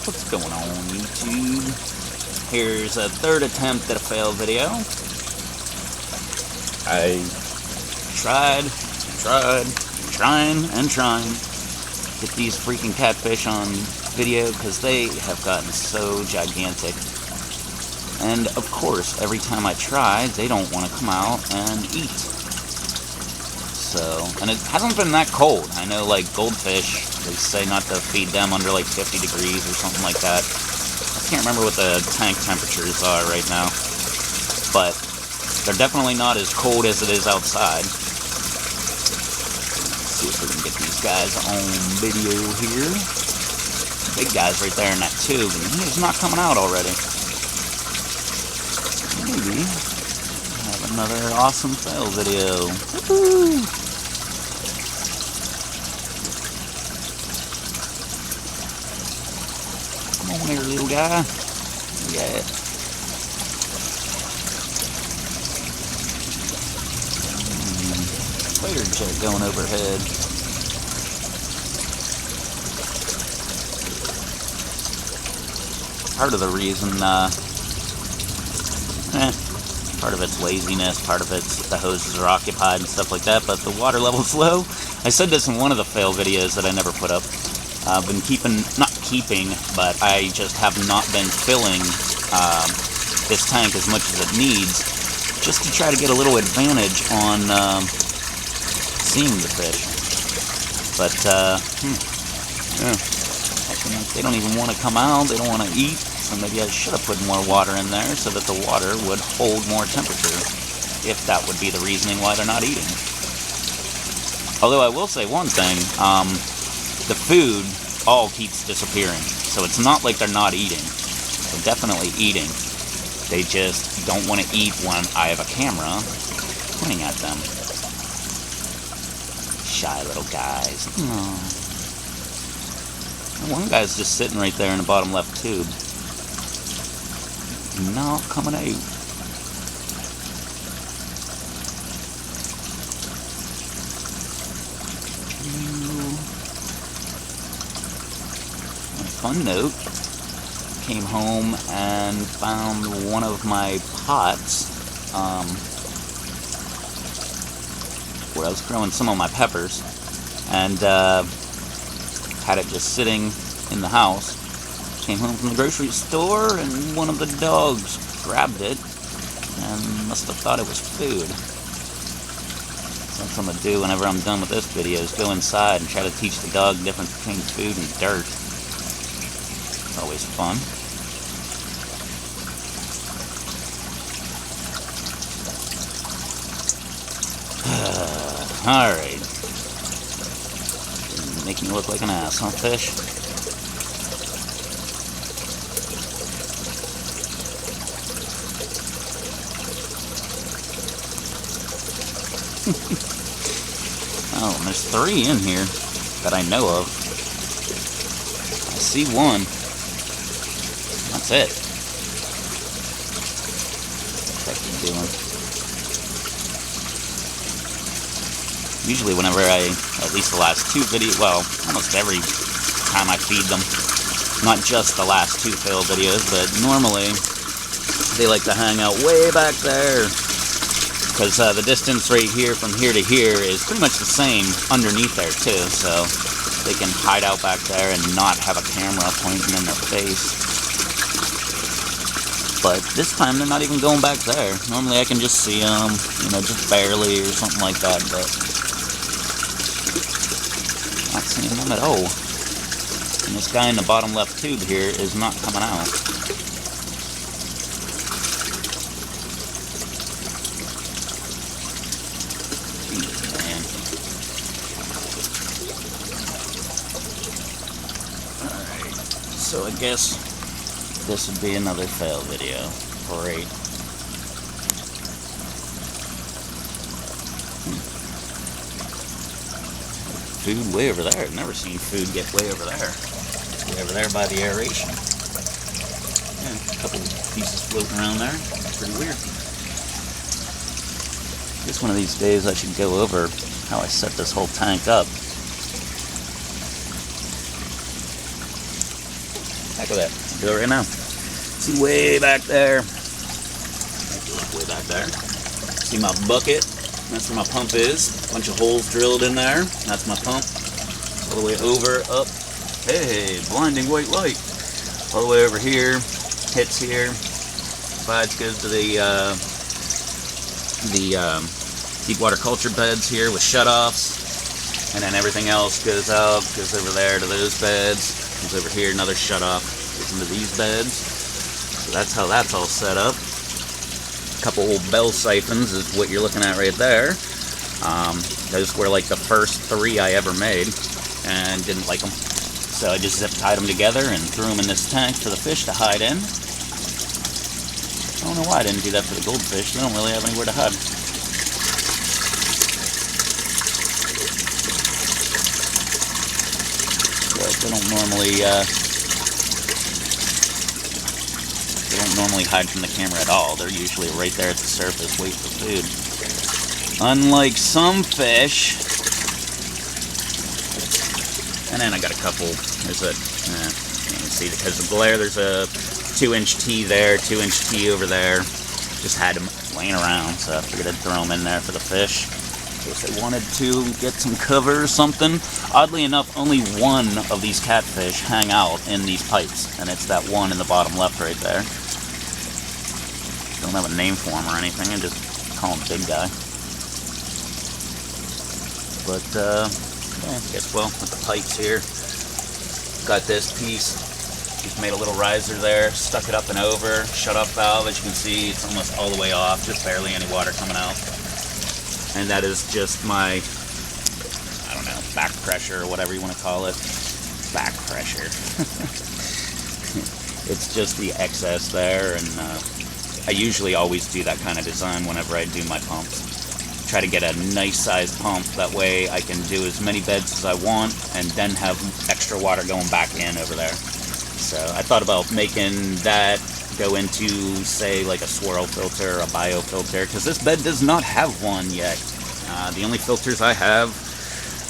What's going on, YouTube? Here's a third attempt at a fail video. I trying to get these freaking catfish on video because they have gotten so gigantic. And of course, every time I try, they don't want to come out and eat. So, and it hasn't been that cold. I know, like, goldfish, they say not to feed them under, like, 50 degrees or something like that. I can't remember what the tank temperatures are right now. But they're definitely not as cold as it is outside. Let's see if we can get these guys on video here. Big guy's right there in that tube, and he's not coming out already. Maybe have another awesome fail video. Woo-hoo! Come on here, little guy. Yeah. Fighter jet going overhead. Part of the reason, part of it's laziness, part of it's the hoses are occupied and stuff like that, but the water level's low. I said this in one of the fail videos that I never put up. I've been but I just have not been filling this tank as much as it needs, just to try to get a little advantage on seeing the fish. But, yeah. They don't even want to come out, they don't want to eat, so maybe I should have put more water in there so that the water would hold more temperature, if that would be the reasoning why they're not eating. Although I will say one thing, the food all keeps disappearing, so it's not like they're not eating. They're definitely eating. They just don't want to eat when I have a camera pointing at them. Shy little guys. Aww. One guy's just sitting right there in the bottom left tube. Not coming out. On a fun note, came home and found one of my pots where I was growing some of my peppers, and had it just sitting in the house. Came home from the grocery store and one of the dogs grabbed it and must have thought it was food. So that's what I'm going to do whenever I'm done with this video, is go inside and try to teach the dog the difference between food and dirt. It's always fun. Alright. Make me look like an ass, huh, fish? Oh, and there's 3 in here that I know of. I see one. That's it. What's that doing? Usually whenever at least the last 2 videos, well, almost every time I feed them, not just the last 2 fail videos, but normally they like to hang out way back there, because the distance right here from here to here is pretty much the same underneath there too, so they can hide out back there and not have a camera pointing in their face. But this time they're not even going back there. Normally I can just see them, you know, just barely or something like that, but not seeing them at all. And this guy in the bottom left tube here is not coming out. Jeez, man. Alright, so I guess this would be another fail video. Great. Food way over there. I've never seen food get way over there. Way over there by the aeration. Yeah, a couple pieces floating around there. Pretty weird. I guess one of these days I should go over how I set this whole tank up. Heck with it. Do it right now. See way back there. Way back there. See my bucket? That's where my pump is. Bunch of holes drilled in there. That's my pump. All the way over, up. Hey, blinding white light. All the way over here. Hits here. Slides, goes to the deep water culture beds here with shutoffs. And then everything else goes out, goes over there to those beds. Comes over here, another shutoff. Goes into these beds. So that's how that's all set up. A couple old bell siphons is what you're looking at right there. Those were like the first 3 I ever made and didn't like them. So I just zip tied them together and threw them in this tank for the fish to hide in. I don't know why I didn't do that for the goldfish. They don't really have anywhere to hide. But they don't normally hide from the camera at all. They're usually right there at the surface waiting for food. Unlike some fish. And then I got a couple. There's a, you can see because of the glare, there's a 2-inch T there, 2-inch T over there. Just had them laying around, so I figured I'd throw them in there for the fish. In case they wanted to get some cover or something. Oddly enough, only one of these catfish hang out in these pipes, and it's that one in the bottom left right there. Don't have a name for him or anything, I just call him Big Guy. But, yeah, I guess, well, with the pipes here, got this piece, just made a little riser there, stuck it up and over, shut-off valve, as you can see, it's almost all the way off, just barely any water coming out. And that is just my, I don't know, back pressure or whatever you want to call it. Back pressure. It's just the excess there, and I usually always do that kind of design whenever I do my pumps. Try to get a nice sized pump, that way I can do as many beds as I want and then have extra water going back in over there. So I thought about making that go into, say, like a swirl filter or a bio filter, because this bed does not have one yet. The only filters I have,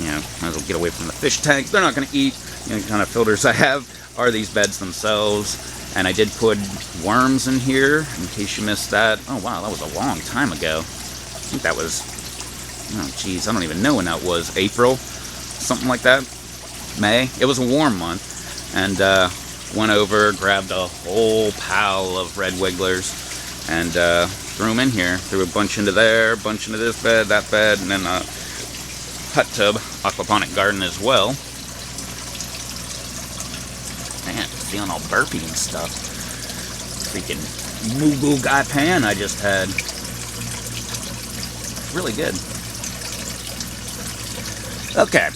you know, might as well get away from the fish tank. They're not going to eat. The only kind of filters I have are these beds themselves. And I did put worms in here, in case you missed that. Oh wow, that was a long time ago. I think that was, oh geez, I don't even know when that was. April? Something like that? May? It was a warm month. And went over, grabbed a whole pile of red wigglers, and threw them in here. Threw a bunch into there, a bunch into this bed, that bed, and then a hot tub aquaponic garden as well. Man, feeling all burpy and stuff. Freaking moo goo guy pan I just had. Really good. Okay.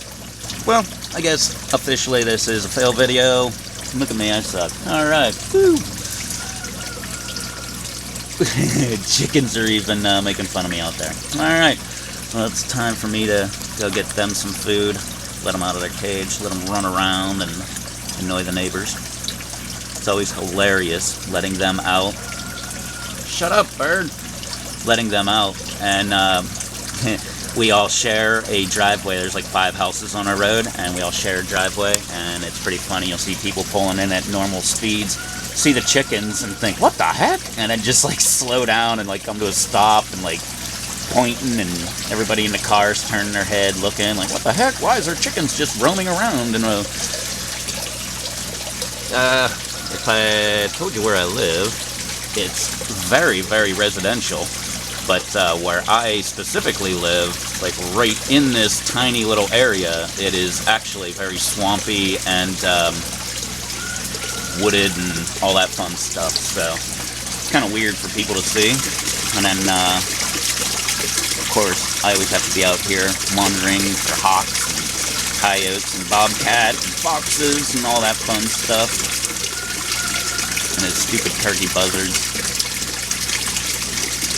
Well, I guess officially this is a fail video. Look at me, I suck. Alright. Woo! Chickens are even making fun of me out there. Alright. Well, it's time for me to go get them some food. Let them out of their cage. Let them run around and annoy the neighbors. It's always hilarious letting them out. Shut up, bird! Letting them out. And we all share a driveway. There's like 5 houses on our road, and we all share a driveway, and it's pretty funny. You'll see people pulling in at normal speeds, see the chickens, and think, what the heck? And then just like slow down and like come to a stop and like pointing, and everybody in the cars turning their head, looking like, what the heck? Why is there chickens just roaming around? And if I told you where I live, it's very, very residential. But where I specifically live, like right in this tiny little area, it is actually very swampy and wooded and all that fun stuff. So it's kind of weird for people to see. And then, of course, I always have to be out here monitoring for hawks and coyotes and bobcat and foxes and all that fun stuff. And his stupid turkey buzzards.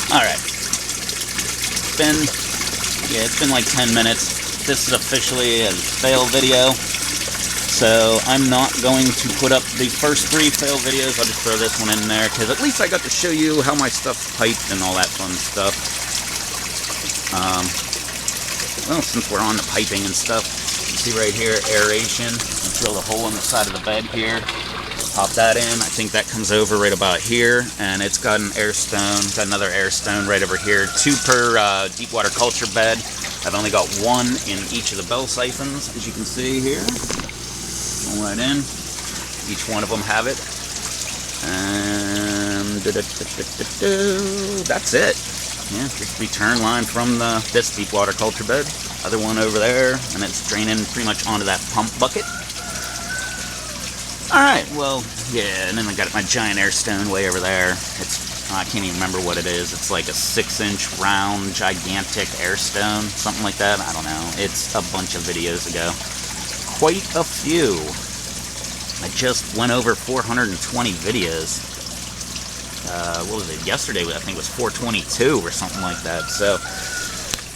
Alright. It's been like 10 minutes. This is officially a fail video. So I'm not going to put up the first 3 fail videos. I'll just throw this one in there, because at least I got to show you how my stuff's piped and all that fun stuff. Well, since we're on the piping and stuff, you see right here, aeration. I drilled a hole in the side of the bed here. Pop that in. I think that comes over right about here, and it's got an air stone. Got another air stone right over here. 2 per deep water culture bed. I've only got 1 in each of the bell siphons, as you can see here. Go right in. Each one of them have it. And that's it. Yeah, return line from this deep water culture bed. Other one over there, and it's draining pretty much onto that pump bucket. Alright, well, yeah, and then I got my giant air stone way over there. It's, I can't even remember what it is. It's like a 6-inch round, gigantic air stone, something like that. I don't know. It's a bunch of videos ago. Quite a few. I just went over 420 videos. What was it? Yesterday, I think it was 422 or something like that. So,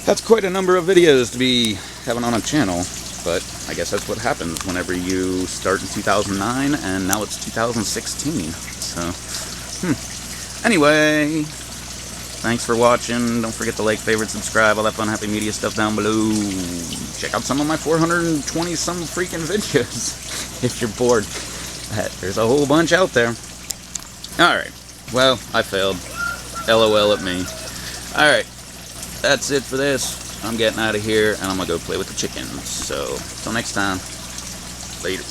that's quite a number of videos to be having on a channel. But I guess that's what happens whenever you start in 2009 and now it's 2016. So, anyway, thanks for watching. Don't forget to like, favorite, subscribe, all that fun, happy media stuff down below. Check out some of my 420 some freaking videos if you're bored. There's a whole bunch out there. Alright, well, I failed. LOL at me. Alright, that's it for this. I'm getting out of here, and I'm going to go play with the chickens. So, till next time, later.